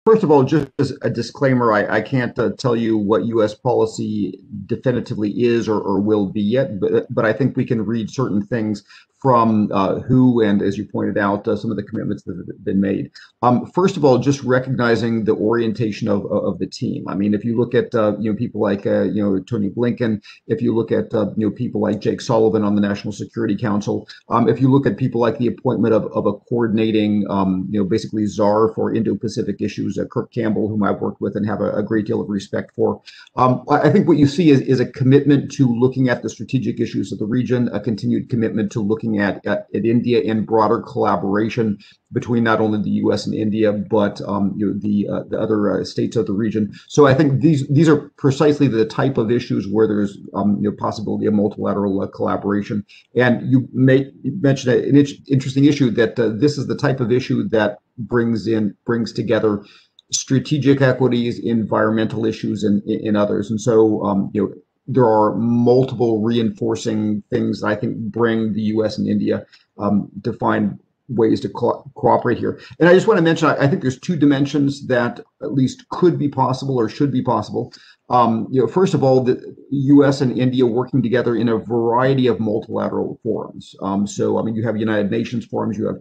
First of all, just as a disclaimer, I can't tell you what U.S. policy definitively is or will be yet, but I think we can read certain things from who and, as you pointed out, some of the commitments that have been made. First of all, just recognizing the orientation of the team. I mean, if you look at people like Tony Blinken, if you look at people like Jake Sullivan on the National Security Council, if you look at people like the appointment of a coordinating basically czar for Indo-Pacific issues, Kirk Campbell, whom I've worked with and have a great deal of respect for. I think what you see is a commitment to looking at the strategic issues of the region, a continued commitment to looking at India and broader collaboration between not only the U.S. and India, but the other states of the region. So I think these are precisely the type of issues where there's possibility of multilateral collaboration. And you mentioned an interesting issue that this is the type of issue that brings together strategic equities, environmental issues, and others. And so there are multiple reinforcing things that I think bring the U.S. and India to find ways to cooperate here. And I just want to mention, I think there's two dimensions that at least could be possible or should be possible. First of all, the U.S. and India working together in a variety of multilateral forums. So, I mean, you have United Nations forums, you have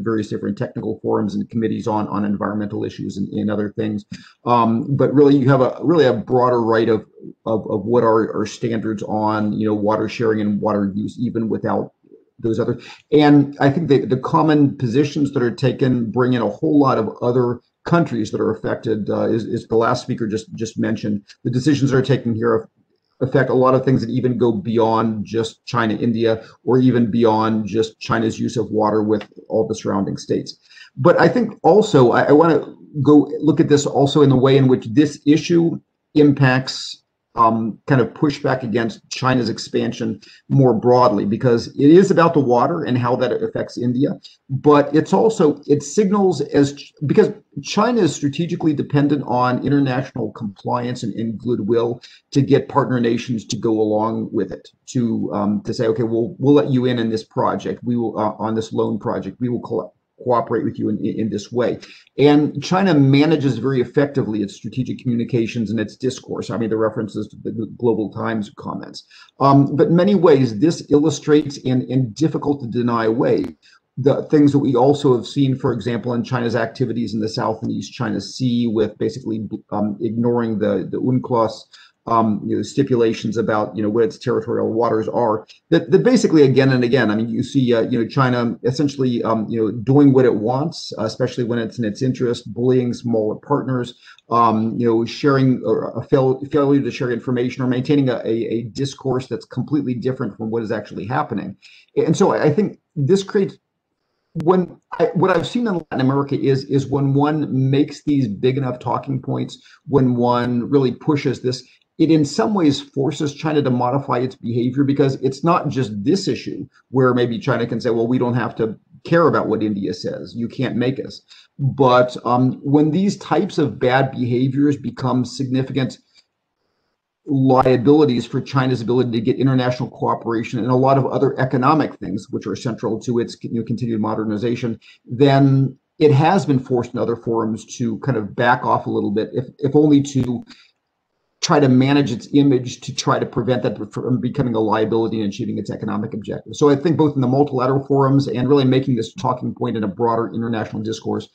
various different technical forums and committees on environmental issues and other things. But really, you have a broader right of what are standards on, water sharing and water use, even without those other. And I think the common positions that are taken bring in a whole lot of other countries that are affected, is the last speaker just mentioned. The decisions that are taken here affect a lot of things that even go beyond just China, India, or even beyond just China's use of water with all the surrounding states. But I think also I want to go look at this also in the way in which this issue impacts kind of pushback against China's expansion more broadly, because it is about the water and how that affects India, but it signals because China is strategically dependent on international compliance and goodwill to get partner nations to go along with it, to say, okay, we'll let you in this project, we will on this loan project, we will cooperate with you in this way. And China manages very effectively its strategic communications and its discourse. I mean, the references to the Global Times comments. But in many ways, this illustrates in difficult to deny way the things that we also have seen, for example, in China's activities in the South and East China Sea, with basically ignoring the UNCLOS stipulations about what its territorial waters are, that basically again and again, I mean, you see China essentially doing what it wants, especially when it's in its interest, bullying smaller partners, sharing or a failure to share information, or maintaining a discourse that's completely different from what is actually happening. And so I think this creates, what I've seen in Latin America is when one makes these big enough talking points, when one really pushes this, it in some ways forces China to modify its behavior, because it's not just this issue where maybe China can say, well, we don't have to care about what India says, you can't make us. But when these types of bad behaviors become significant liabilities for China's ability to get international cooperation and a lot of other economic things which are central to its continued modernization, then it has been forced in other forums to kind of back off a little bit, if only to try to manage its image, to try to prevent that from becoming a liability and achieving its economic objectives. So I think both in the multilateral forums and really making this talking point in a broader international discourse,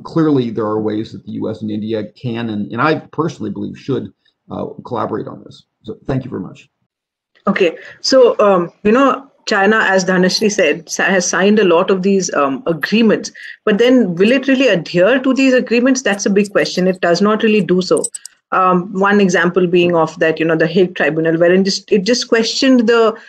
clearly there are ways that the U.S. and India can, and I personally believe should, collaborate on this. So thank you very much. Okay, so China, as Dhanashree said, has signed a lot of these agreements, but then will it really adhere to these agreements? That's a big question. It does not really do so. One example being of that, the Hague Tribunal, wherein it just questioned the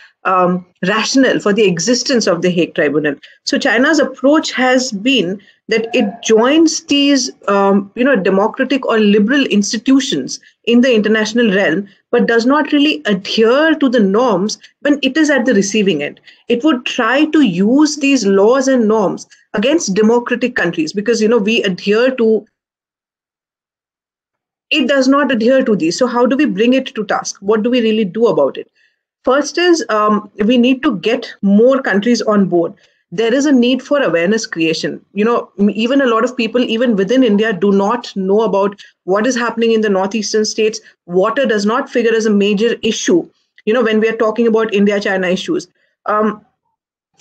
rationale for the existence of the Hague Tribunal. So China's approach has been that it joins these, democratic or liberal institutions in the international realm, but does not really adhere to the norms when it is at the receiving end. It would try to use these laws and norms against democratic countries, because, we adhere to. It does not adhere to these. So how do we bring it to task? What do we really do about it? First is we need to get more countries on board. there is a need for awareness creation. Even a lot of people, even within India, do not know about what is happening in the northeastern states. Water does not figure as a major issue, when we are talking about India-China issues.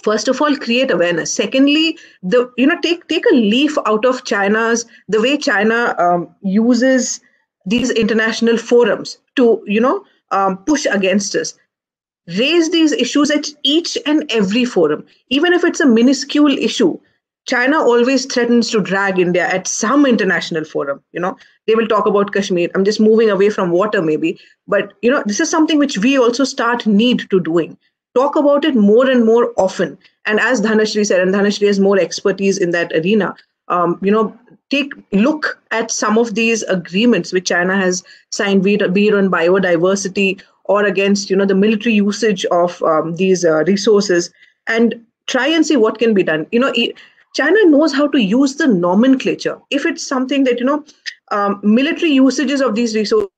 First of all, create awareness. Secondly, take a leaf out of China's, the way China uses these international forums to push against us. Raise these issues at each and every forum, even if it's a minuscule issue. China always threatens to drag India at some international forum. They will talk about Kashmir. I'm just moving away from water, maybe, but this is something which we also need to doing. Talk about it more and more often. And as Dhanashree said, and Dhanashree has more expertise in that arena, take look at some of these agreements which China has signed, be it on biodiversity or against the military usage of these resources, and try and see what can be done. China knows how to use the nomenclature. If it's something that military usages of these resources,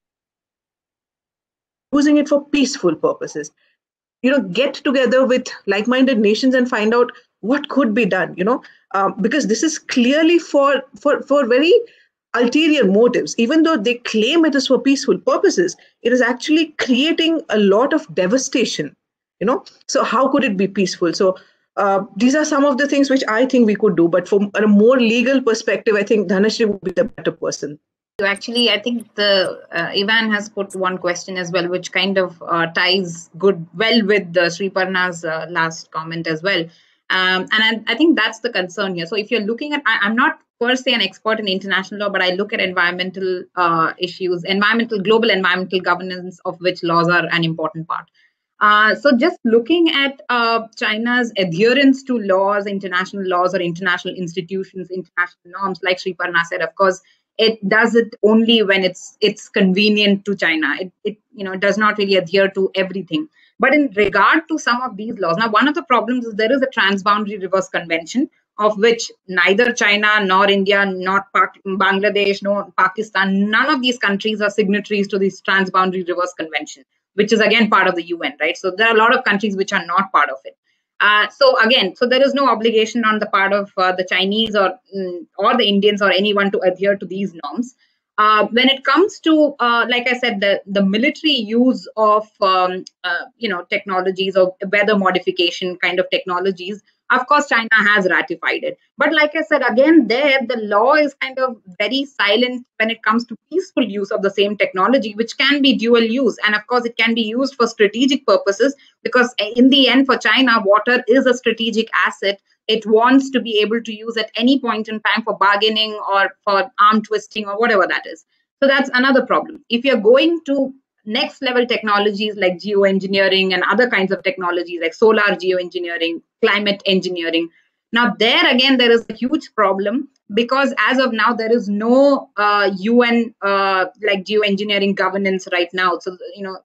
using it for peaceful purposes, get together with like-minded nations and find out what could be done. Because this is clearly for very ulterior motives. Even though they claim it is for peaceful purposes, it is actually creating a lot of devastation. So how could it be peaceful? So these are some of the things which I think we could do. But from a more legal perspective, I think Dhanashree would be the better person. Actually, I think the Ivan has put one question as well, which kind of ties well with Sriparna's last comment as well. And I think that's the concern here. So if you're looking at, I'm not per se an expert in international law, but I look at environmental issues, global environmental governance, of which laws are an important part. So just looking at China's adherence to laws, international laws or international institutions, international norms, like Sriparna said, of course, it does it only when it's convenient to China. It does not really adhere to everything. But in regard to some of these laws, now one of the problems is there is a transboundary reverse convention, of which neither China nor India, not Bangladesh, nor Pakistan, none of these countries are signatories to this transboundary reverse convention, which is again part of the UN, right? So there are a lot of countries which are not part of it. So there is no obligation on the part of the Chinese or the Indians or anyone to adhere to these norms. When it comes to, like I said, the military use of technologies or weather modification kind of technologies, of course, China has ratified it. But like I said, again, the law is kind of very silent when it comes to peaceful use of the same technology, which can be dual use. And of course, it can be used for strategic purposes, because in the end, for China, water is a strategic asset. It wants to be able to use at any point in time for bargaining or for arm twisting or whatever that is. So that's another problem. If you're going to next level technologies like geoengineering and other kinds of technologies like solar geoengineering, climate engineering, now there again, there is a huge problem, because as of now, there is no UN like geoengineering governance right now. So,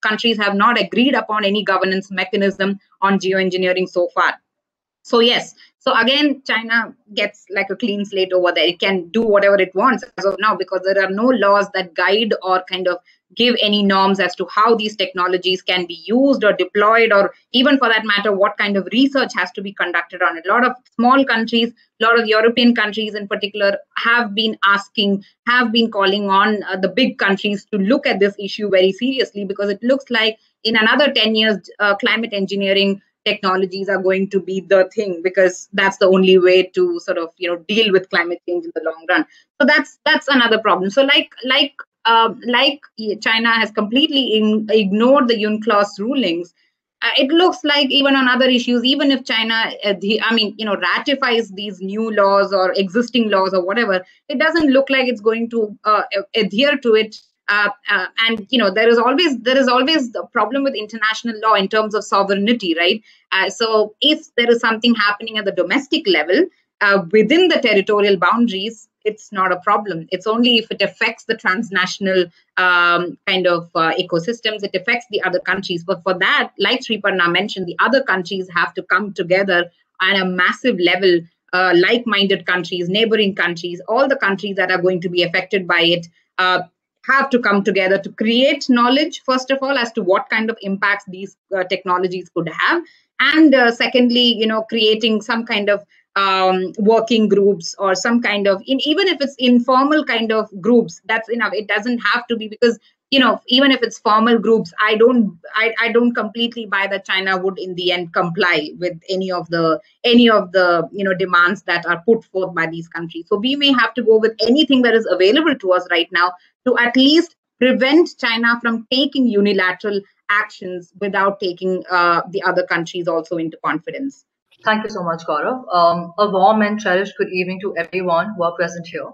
countries have not agreed upon any governance mechanism on geoengineering so far. So yes, so again, China gets like a clean slate over there. It can do whatever it wants as of now, because there are no laws that guide or kind of give any norms as to how these technologies can be used or deployed, or even for that matter, what kind of research has to be conducted on it. A lot of small countries, a lot of European countries in particular, have been calling on the big countries to look at this issue very seriously, because it looks like in another 10 years, climate engineering technologies are going to be the thing, because that's the only way to sort of deal with climate change in the long run. So that's another problem. So like China has completely ignored the UNCLOS rulings. It looks like even on other issues, even if China ratifies these new laws or existing laws or whatever, it doesn't look like it's going to adhere to it. And there is always the problem with international law in terms of sovereignty, right? So if there is something happening at the domestic level within the territorial boundaries, it's not a problem. It's only if it affects the transnational kind of ecosystems, it affects the other countries. But for that, like Sriparna mentioned, the other countries have to come together on a massive level, like-minded countries, neighboring countries, all the countries that are going to be affected by it have to come together to create knowledge, first of all, as to what kind of impacts these technologies could have. And secondly, creating some kind of working groups or some kind of, even if it's informal kind of groups, that's enough. It doesn't have to be, because even if it's formal groups, I don't completely buy that China would in the end comply with any of the demands that are put forth by these countries. So we may have to go with anything that is available to us right now to at least prevent China from taking unilateral actions without taking the other countries also into confidence. Thank you so much, Gaurav. A warm and cherished good evening to everyone who are present here.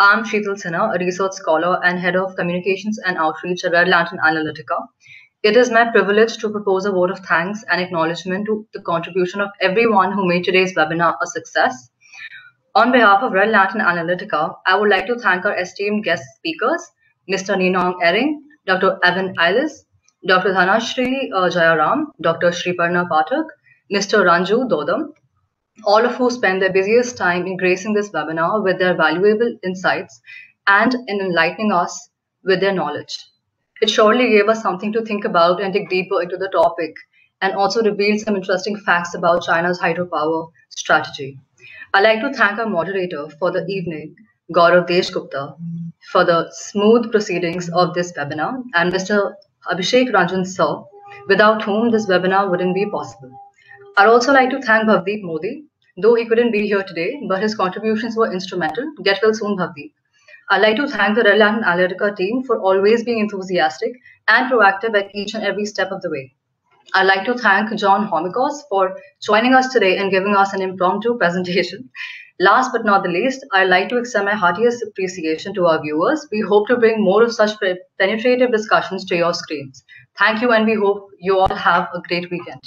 I'm Sheetal Sinha, a research scholar and head of communications and outreach at Red Lantern Analytica. It is my privilege to propose a vote of thanks and acknowledgement to the contribution of everyone who made today's webinar a success. On behalf of Red Lantern Analytica, I would like to thank our esteemed guest speakers, Mr. Ninong Ering, Dr. Evan Eilis, Dr. Dhanashri Jayaram, Dr. Sriparna Pathak, Mr. Ranju Dodam, all of who spent their busiest time in gracing this webinar with their valuable insights and in enlightening us with their knowledge. It surely gave us something to think about and dig deeper into the topic, and also revealed some interesting facts about China's hydropower strategy. I'd like to thank our moderator for the evening, Gaurav Deshgupta, for the smooth proceedings of this webinar, and Mr. Abhishek Ranjan Sir, without whom this webinar wouldn't be possible. I'd also like to thank Bhavdeep Modi, though he couldn't be here today, but his contributions were instrumental. Get well soon, Bhavdeep. I'd like to thank the Red Lantern Analytica team for always being enthusiastic and proactive at each and every step of the way. I'd like to thank John Homikos for joining us today and giving us an impromptu presentation. Last but not the least, I'd like to extend my heartiest appreciation to our viewers. We hope to bring more of such penetrative discussions to your screens. Thank you, and we hope you all have a great weekend.